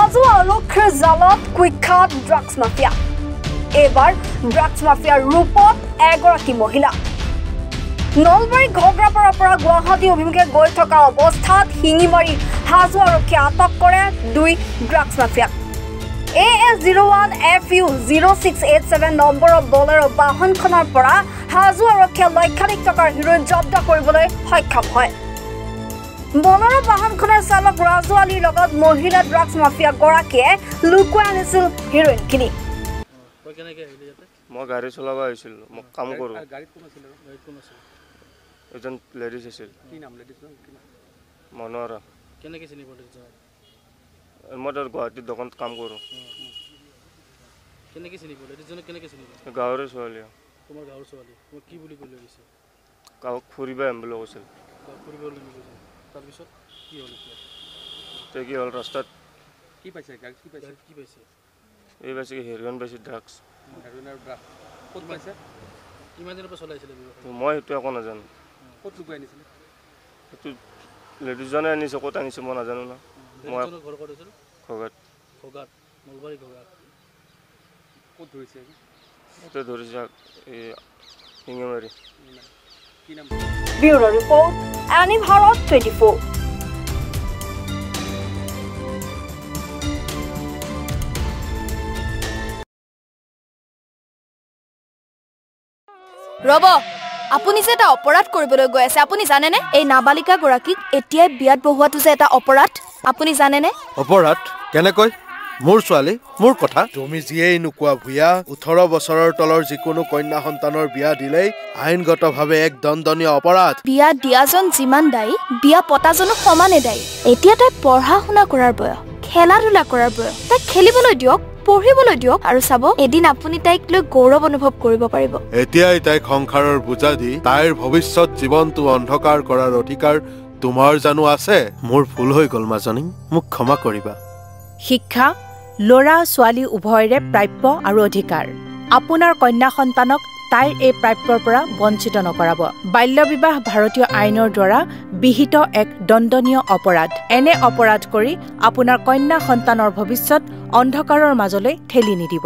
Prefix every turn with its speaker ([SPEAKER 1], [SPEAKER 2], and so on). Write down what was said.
[SPEAKER 1] হাজো আৰক্ষীৰ জালত কুখ্যাত ড্ৰাগছ মাফিয়া এবাৰ ড্ৰাগছ মাফিয়াৰ ৰূপত এগৰাকী মহিলা নলবাৰী ঘগ্ৰাপাৰাৰ পৰা গুৱাহাটী অভিমুখে গৈ থকা অৱস্থাত শিঙিমাৰী হাজো আৰক্ষীয়ে আটক কৰে দুই ড্ৰাগছ মাফিয়াক AS01 FU 0687 নম্বৰৰ বলেৰ বাহনখনৰ পৰা হাজো আৰক্ষীয়ে লক্ষাধিক টকাৰ হিৰোইন জব্দ কৰিবলৈ সক্ষম হয় বলেৰ বাহনখনৰ চালক ৰাজু আলীৰ লগত মহিলা ড্ৰাগছ মাফিয়া গৰাকীয়ে লুকুৱাই আনিছিল হিৰোইনখিনি
[SPEAKER 2] মই গাড়ী চলাব আহিছিল মই কাম কৰো
[SPEAKER 3] গাড়ীত কোন আছিল গাড়ীত কোন আছিল
[SPEAKER 2] এজন লেডিজ আছিল
[SPEAKER 3] কি নাম লেডিজৰ কি নাম
[SPEAKER 2] মনোহৰা
[SPEAKER 3] কেনেকৈ চিনি পড়িছে
[SPEAKER 2] মই তাৰ গুৱাহাটীত দোকানত কাম কৰো
[SPEAKER 3] কেনেকৈ চিনি পড়িলে লেডিজনে কেনেকৈ চিনি পড়িলে
[SPEAKER 2] গাঁৱৰে ছোৱালী
[SPEAKER 3] তোমাৰ গাঁৱৰ ছোৱালী তুমি কি বুলি কৈ লৈছে
[SPEAKER 2] গাঁৱক ফুৰিব আহিম বুলি কৈছিল
[SPEAKER 3] ফুৰিবলৈ গৈছে তাৰপিছত কি হ'ল
[SPEAKER 2] এতিয়া কি হ'ল ৰাস্তাত
[SPEAKER 3] কি পাইছে গাড়ীত কি পাইছে
[SPEAKER 2] এই পাইছে হেৰোইন পাইছে ড্ৰাগছ
[SPEAKER 3] হেৰোইনৰ ড্ৰাগছ ক'ত পাইছে কিমান দিনৰ পৰা চলাইছিলে
[SPEAKER 2] মই সেইটো একো নাজানো
[SPEAKER 3] ক'ত লুকুৱাই আনিছিলে
[SPEAKER 2] সেইটো লেডিজজনে আনিছে ক'ত আনিছে মই নাজানো না মই
[SPEAKER 3] ঘৰ ক'ত আছিল
[SPEAKER 2] খগাত
[SPEAKER 3] নলবাৰী খগাত ক'ত ধৰিছে
[SPEAKER 2] ইয়াতে ধৰিছে এই শিঙিমাৰী
[SPEAKER 3] কি নাম
[SPEAKER 1] ব্যুৰো ৰিপৰ্ট এনি ভাৰত 24
[SPEAKER 4] ৰব আপুনি যে এটা অপৰাধ কৰিবলৈ গৈ আছে আপুনি জানেনে এই নাবালিকা গৰাকীক এতিয়াই বিয়াত বহোৱাটো যে এটা অপৰাধ আপুনি জানেনে
[SPEAKER 5] অপৰাধ কেনেকৈ মোৰ ছোৱালী মোৰ কথা তুমি যিয়েই নোকোৱা ভূঞা 18 বছৰৰ তলৰ যিকোনো কন্যা সন্তানৰ বিয়া দিলেই আইনগতভাৱে এক দণ্ডনীয় অপৰাধ
[SPEAKER 4] বিয়া দিয়াজন যিমান দায়ী বিয়া পতাজনো সমানে দায়ী এতিয়া তাই পঢ়া শুনা কৰাৰ বয়স খেলা ধূলা কৰাৰ বয়স তাই খেলিবলৈ দিয়ক পঢ়িবলৈ দিয়ক আৰু চাব এদিন আপুনি তাইক লৈ গৌৰৱ অনুভৱ কৰিব পাৰিব
[SPEAKER 5] এতিয়াই তাইক সংসাৰৰ বোজা দি তাইৰ ভৱিষ্যত জীৱনটো অন্ধকাৰ কৰাৰ অধিকাৰ তোমাৰ জানো আছে মোৰ ভুল হৈ গ'ল মাজনী মোক ক্ষমা কৰিবা
[SPEAKER 6] শিক্ষা ল'ৰা ছোৱালী উভয়ৰে প্ৰাপ্য আৰু অধিকাৰ আপোনাৰ কন্যা সন্তানক তাইৰ এই প্ৰাপ্যৰ পৰা বঞ্চিত নকৰাব বাল্য বিবাহ ভাৰতীয় আইনৰ দ্বাৰা বিহিত এক দণ্ডনীয় অপৰাধ এনে অপৰাধ কৰি আপোনাৰ কন্যা সন্তানৰ ভৱিষ্যত অন্ধকাৰৰ মাজলৈ ঠেলি নিদিব